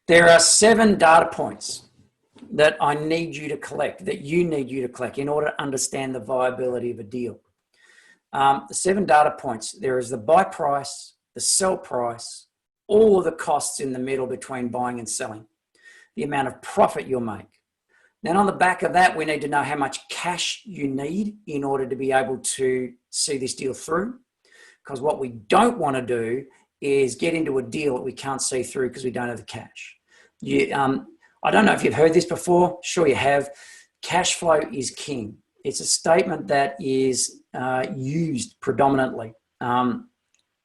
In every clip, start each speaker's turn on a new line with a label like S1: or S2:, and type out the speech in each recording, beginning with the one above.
S1: There are 7 data points that I need you to collect, that you need you to collect in order to understand the viability of a deal. The 7 data points, there is the buy price, the sell price, all of the costs in the middle between buying and selling, the amount of profit you'll make. Then on the back of that, we need to know how much cash you need in order to be able to see this deal through. Because what we don't want to do is get into a deal that we can't see through because we don't have the cash. I don't know if you've heard this before. Sure you have. Cash flow is king. It's a statement that is used predominantly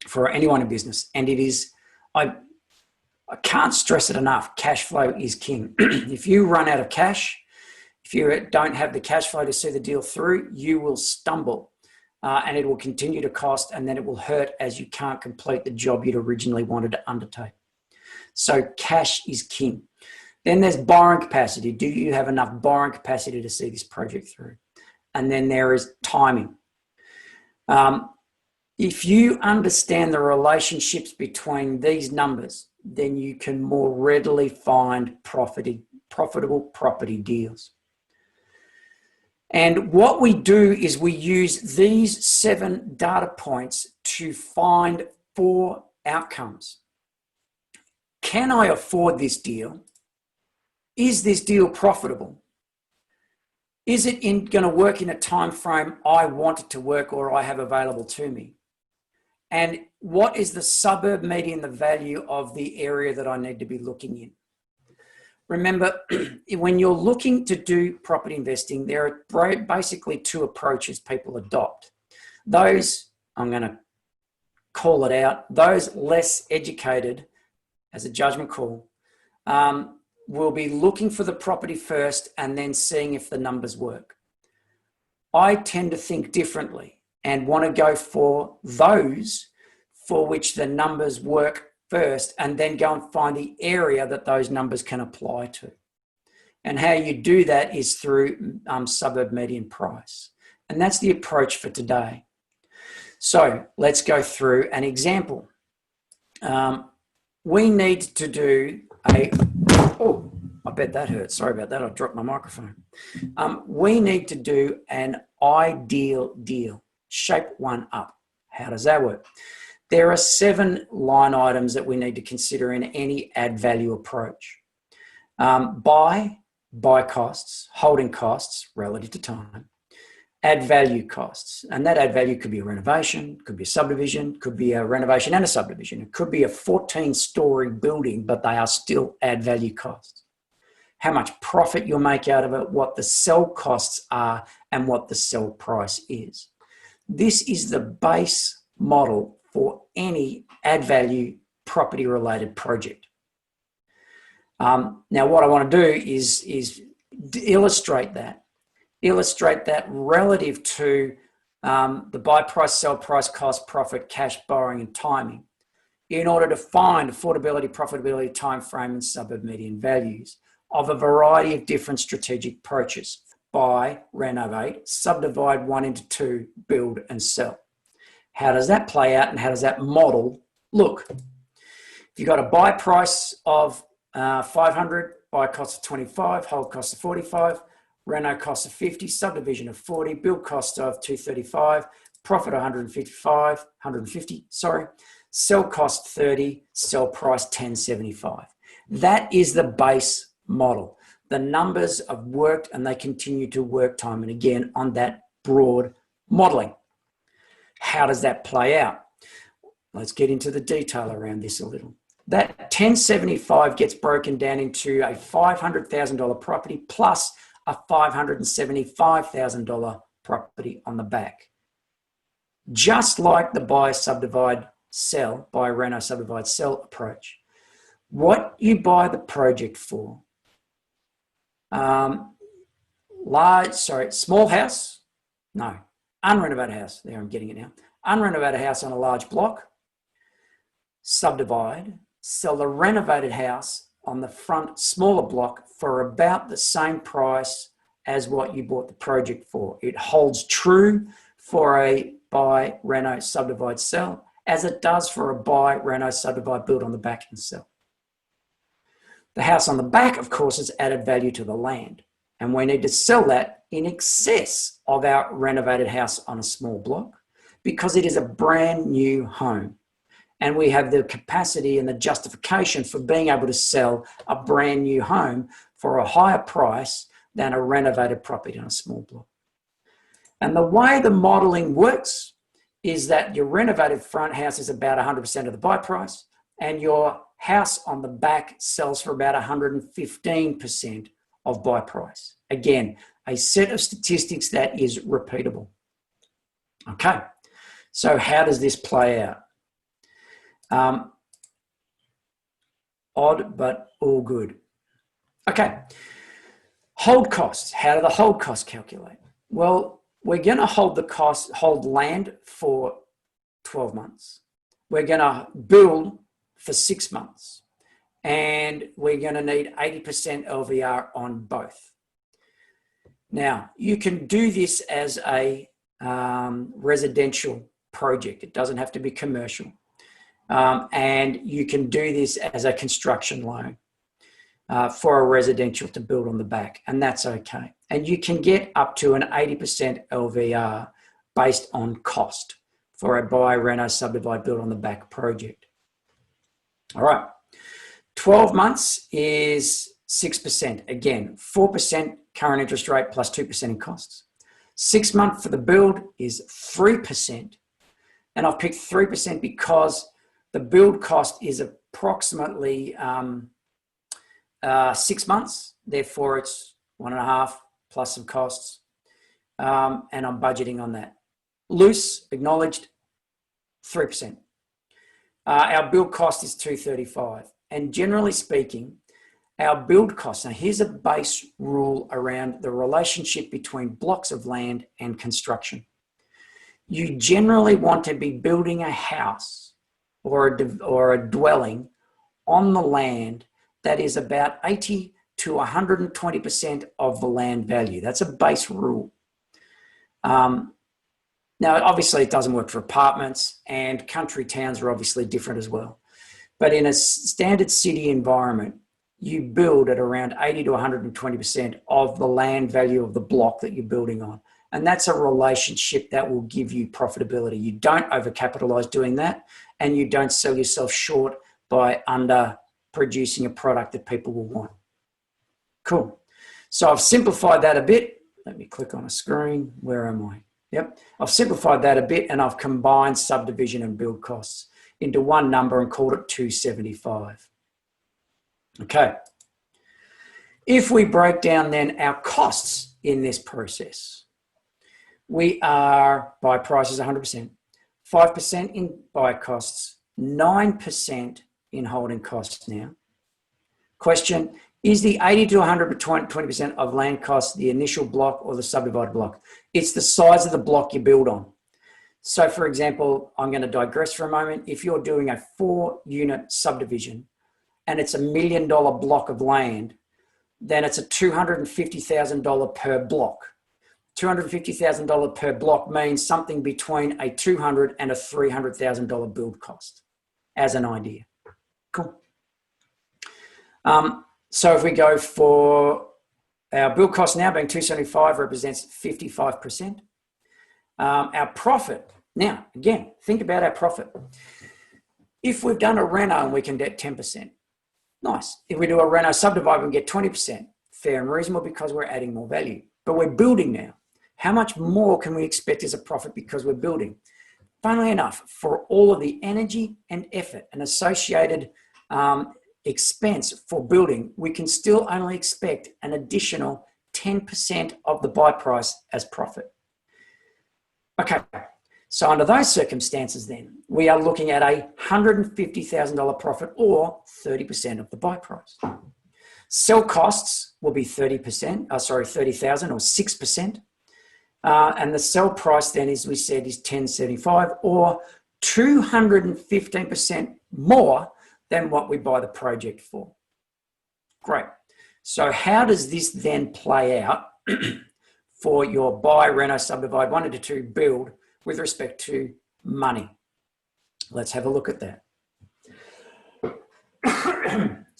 S1: for anyone in business. And it is, I can't stress it enough, cash flow is king. If you run out of cash, if you don't have the cash flow to see the deal through, you will stumble and it will continue to cost, and then it will hurt as you can't complete the job you'd originally wanted to undertake. So cash is king. Then there's borrowing capacity. Do you have enough borrowing capacity to see this project through? And then there is timing. If you understand the relationships between these numbers, then you can more readily find profitable property deals. And what we do is we use these 7 data points to find 4 outcomes. Can I afford this deal? Is this deal profitable? Is it going to work in a time frame I want it to work or I have available to me? And what is the suburb median, the value of the area that I need to be looking in? Remember, when you're looking to do property investing, there are basically 2 approaches people adopt. Those, I'm going to call it out, those less educated, as a judgment call, will be looking for the property first and then seeing if the numbers work. I tend to think differently and want to go for those for which the numbers work first, and then go and find the area that those numbers can apply to. And how you do that is through suburb median price. And that's the approach for today. So let's go through an example. We need to do oh, I bet that hurt. Sorry about that. I dropped my microphone. We need to do an ideal deal, shape one up. How does that work? There are 7 line items that we need to consider in any add value approach. Buy costs, holding costs relative to time, add value costs. And that add value could be a renovation, could be a subdivision, could be a renovation and a subdivision. It could be a 14-story building, but they are still add value costs. How much profit you'll make out of it, what the sell costs are, and what the sell price is. This is the base model for any add value property related project. Now what I want to do is illustrate that relative to the buy price, sell price, cost, profit, cash, borrowing, and timing in order to find affordability, profitability, time frame, and suburb median values of a variety of different strategic approaches. Buy, renovate, subdivide 1 into 2, build, and sell. How does that play out and how does that model look? If you've got a buy price of 500, buy cost of 25, hold cost of 45, reno cost of 50, subdivision of 40, build cost of 235, profit 150, sell cost 30, sell price 1075. That is the base model. The numbers have worked and they continue to work time and again on that broad modeling. How does that play out? Let's get into the detail around this a little. That 1075 gets broken down into a $500,000 property plus a $575,000 property on the back. Just like the buy, subdivide, sell, buy, reno, subdivide, sell approach. What you buy the project for, small house, no. Unrenovated house, there I'm getting it now. Unrenovated house on a large block, subdivide, sell the renovated house on the front smaller block for about the same price as what you bought the project for. It holds true for a buy, reno, subdivide, sell, as it does for a buy, reno, subdivide, build on the back and sell. The house on the back, of course, has added value to the land, and we need to sell that in excess of our renovated house on a small block because it is a brand new home. And we have the capacity and the justification for being able to sell a brand new home for a higher price than a renovated property on a small block. And the way the modeling works is that your renovated front house is about 100% of the buy price, and your house on the back sells for about 115% of buy price. Again, a set of statistics that is repeatable. Okay, so how does this play out? Odd, but all good. Okay, hold costs. How do the hold costs calculate? Well, we're going to hold land for 12 months. We're going to build for 6 months. And we're going to need 80% LVR on both. Now, you can do this as a residential project. It doesn't have to be commercial. And you can do this as a construction loan for a residential to build on the back, and that's okay. And you can get up to an 80% LVR based on cost for a buy, reno, subdivide, build on the back project. All right, 12 months is 6%. Again, 4% current interest rate plus 2% in costs. 6 months for the build is 3%. And I've picked 3% because the build cost is approximately 6 months. Therefore, it's 1.5 plus some costs. And I'm budgeting on that. Loose, acknowledged, 3%. Our build cost is $235. And generally speaking, our build cost, now here's a base rule around the relationship between blocks of land and construction. You generally want to be building a house or a dwelling on the land that is about 80 to 120% of the land value. That's a base rule. Now, obviously, it doesn't work for apartments, and country towns are obviously different as well. But in a standard city environment, you build at around 80 to 120% of the land value of the block that you're building on. And that's a relationship that will give you profitability. You don't overcapitalize doing that, and you don't sell yourself short by under producing a product that people will want. Cool. So I've simplified that a bit. Let me click on a screen. Where am I? Yep. I've simplified that a bit, and I've combined subdivision and build costs into one number and called it 275. Okay. If we break down then our costs in this process, we are buy prices 100%, 5% in buy costs, 9% in holding costs now. Question, is the 80 to 120% of land costs the initial block or the subdivided block? It's the size of the block you build on. So for example, I'm going to digress for a moment. If you're doing a 4-unit subdivision and it's $1 million block of land, then it's a $250,000 per block. $250,000 per block means something between a $200,000 and a $300,000 build cost, as an idea. Cool. So if we go for our build cost now being 275 represents 55%. Our profit, now again, think about our profit. If we've done a reno and we can get 10%, nice. If we do a reno subdivide, we get 20%, fair and reasonable because we're adding more value. But we're building now. How much more can we expect as a profit because we're building? Funnily enough, for all of the energy and effort and associated expense for building, we can still only expect an additional 10% of the buy price as profit. Okay, so under those circumstances then, we are looking at a $150,000 profit or 30% of the buy price. Sell costs will be 30%, 30,000 or 6%. And the sell price then, as we said, is 1075 or 215% more than what we buy the project for. Great. So how does this then play out for your buy, reno, subdivide, 1 to 2 build with respect to money? Let's have a look at that.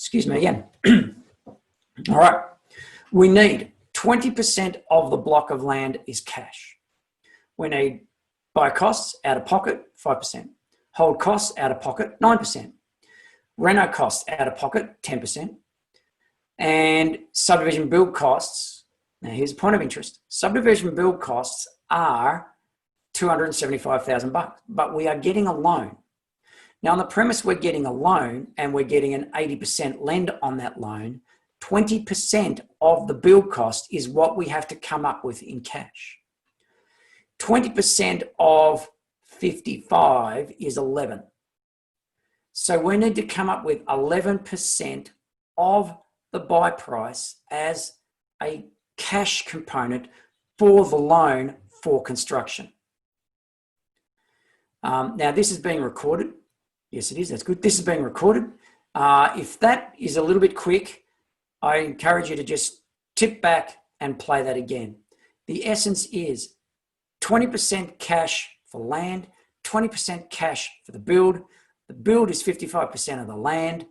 S1: Excuse me again. All right. We need 20% of the block of land is cash. We need buy costs out of pocket, 5%. Hold costs out of pocket, 9%. Reno costs out of pocket, 10%. And subdivision build costs, now here's a point of interest. Subdivision build costs are $275,000, but we are getting a loan. Now on the premise we're getting a loan and we're getting an 80% lend on that loan, 20% of the build cost is what we have to come up with in cash. 20% of 55 is 11. So we need to come up with 11% of the buy price as a cash component for the loan for construction. Now this is being recorded. Yes, it is. That's good. This is being recorded. If that is a little bit quick, I encourage you to just tip back and play that again. The essence is 20% cash for land, 20% cash for the build. The build is 55% of the land.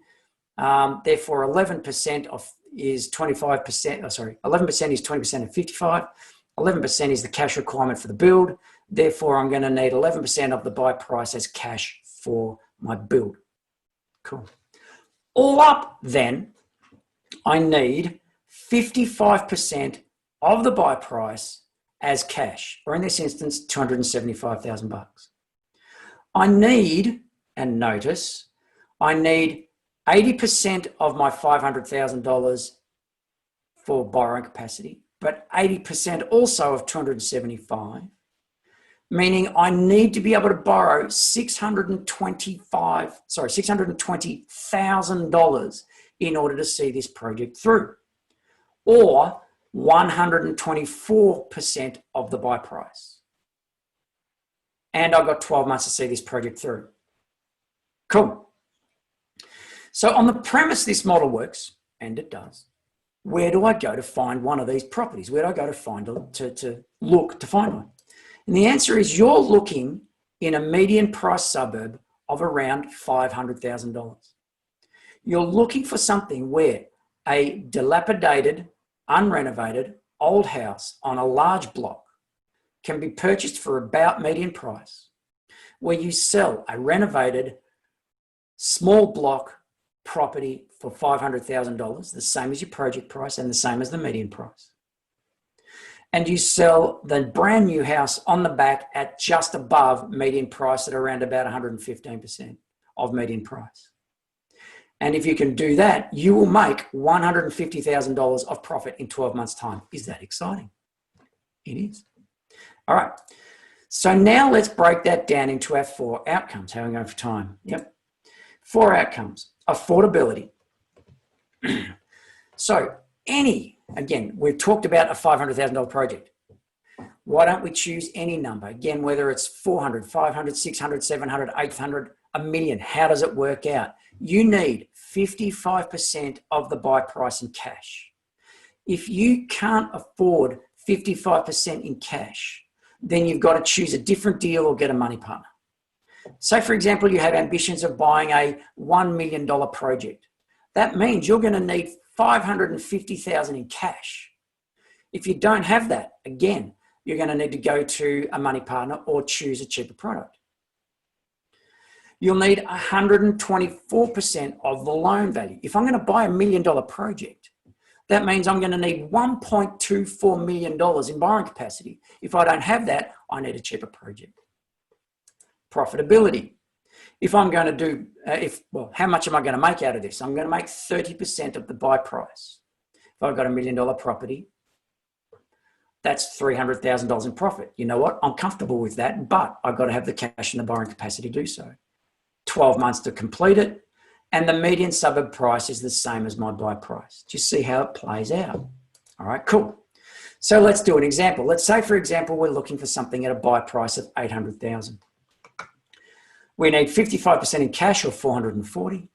S1: Therefore, 11% is 25%. Oh, sorry, 11% is 20% of 55. 11% is the cash requirement for the build. Therefore, I'm going to need 11% of the buy price as cash for my build. Cool. All up, then, I need 55% of the buy price as cash, or in this instance, $275,000. I need, and notice, I need 80% of my $500,000 for borrowing capacity, but 80% also of 275, meaning I need to be able to borrow $620,000 in order to see this project through, or 124% of the buy price. And I've got 12 months to see this project through. Cool. So on the premise this model works, and it does, where do I go to find one of these properties? Where do I go to find to look to find one? And the answer is you're looking in a median price suburb of around $500,000. You're looking for something where a dilapidated, unrenovated, old house on a large block can be purchased for about median price, where you sell a renovated, small block property for $500,000, the same as your project price and the same as the median price. And you sell the brand new house on the back at just above median price at around about 115% of median price. And if you can do that, you will make $150,000 of profit in 12 months' time. Is that exciting? It is. All right. So now let's break that down into our 4 outcomes. How are we going for time? Yep. 4 outcomes. Affordability. So again, we've talked about a $500,000 project. Why don't we choose any number? Again, whether it's 400, 500, 600, 700, 800, a million, how does it work out? You need 55% of the buy price in cash. If you can't afford 55% in cash, then you've got to choose a different deal or get a money partner. Say, for example, you have ambitions of buying a $1 million project. That means you're going to need $550,000 in cash. If you don't have that, again, you're going to need to go to a money partner or choose a cheaper product. You'll need 124% of the loan value. If I'm going to buy $1 million project, that means I'm going to need $1.24 million in borrowing capacity. If I don't have that, I need a cheaper project. Profitability. If I'm going to do, how much am I going to make out of this? I'm going to make 30% of the buy price. If I've got $1 million property, that's $300,000 in profit. You know what? I'm comfortable with that, but I've got to have the cash and the borrowing capacity to do so. 12 months to complete it. And the median suburb price is the same as my buy price. Just see how it plays out. All right, cool. So let's do an example. Let's say, for example, we're looking for something at a buy price of $800,000. We need 55% in cash or 440,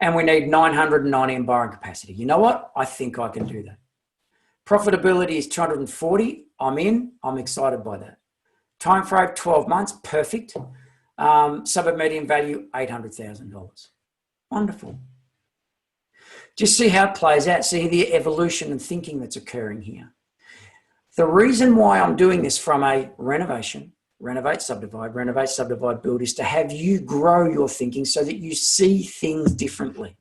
S1: and we need 990 in borrowing capacity. You know what? I think I can do that. Profitability is 240. I'm in. I'm excited by that. Time frame 12 months. Perfect. Suburb median value $800,000. Wonderful. Just see how it plays out. See the evolution and thinking that's occurring here. The reason why I'm doing this from a renovate, subdivide, build is to have you grow your thinking so that you see things differently.